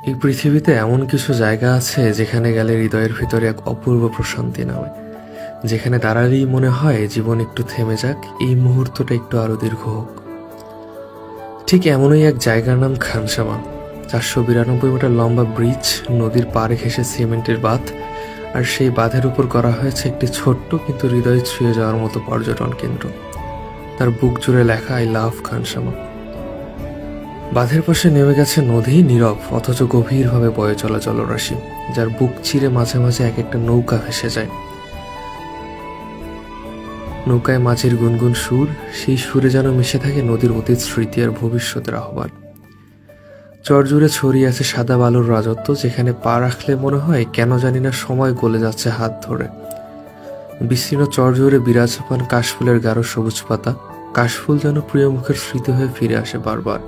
এই পৃথিবীতে এমন কিছু জায়গা আছে যেখানে গেলে হৃদয়ের ভিতরে এক অপূর্ব প্রশান্তি নামে, যেখানে দাঁড়ালেই মনে হয় জীবন একটু থেমে যাক, এই মুহূর্তটা একটু আরো দীর্ঘ হোক। ঠিক এমনই এক জায়গার নাম খানসামা। 492 মিটার লম্বা ব্রিজ, নদীর পাড়ে ঘেঁষে সিমেন্টের বাঁধ, আর সেই বাঁধের উপর করা হয়েছে একটি ছোট্ট কিন্তু হৃদয় ছুঁয়ে যাওয়ার মতো পর্যটন কেন্দ্র। তার বুক জুড়ে লেখা আই লাভ খানসামা। বাঁধের পাশে নেমে গেছে নদী, নীরব অথচ গভীরভাবে বয়ে চলা জলরাশি, যার বুক চিরে মাঝে মাঝে এক একটা নৌকা ভেসে যায়। নৌকায় মাঝির গুনগুন সুর, সেই সুরে যেন মিশে থাকে নদীর অতীত স্মৃতি আর ভবিষ্যতের আহ্বান। চর জুড়ে ছড়িয়ে আছে সাদা বালুর রাজত্ব, যেখানে পা রাখলে মনে হয় কেন জানি না সময় গলে যাচ্ছে হাত ধরে। বিস্তীর্ণ চর জুড়ে বিরাজমান কাশফুলের গাঢ় সবুজ পাতা, কাশফুল যেন প্রিয় মুখের স্মৃতি হয়ে ফিরে আসে বারবার।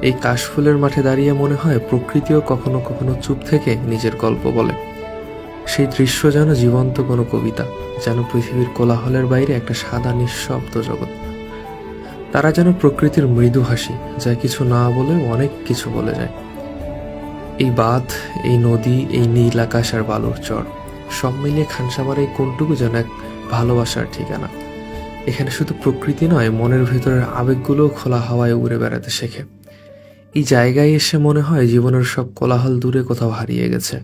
এই কাশফুলের মাঠে দাঁড়িয়ে মনে হয় প্রকৃতিও কখনো কখনো চুপ থেকে নিজের গল্প বলে। সেই দৃশ্য যেন জীবন্ত কোনো কবিতা, যেন পৃথিবীর কোলাহলের বাইরে একটা সাদা নিঃশব্দ জগৎ। তারা যেন প্রকৃতির মৃদু হাসি, যা কিছু না বলেও অনেক কিছু বলে যায়। এই বাঁধ, এই নদী, এই নীল আকাশ আর বালুর চর, সব মিলিয়ে খানসামার এই কোণটুকু যেন এক ভালোবাসার ঠিকানা। এখানে শুধু প্রকৃতি নয়, মনের ভেতরের আবেগগুলোও খোলা হাওয়ায় উড়ে বেড়াতে শেখে। এই জায়গায় এসে মনে হয় জীবনের সব কোলাহল দূরে কোথাও হারিয়ে গেছে।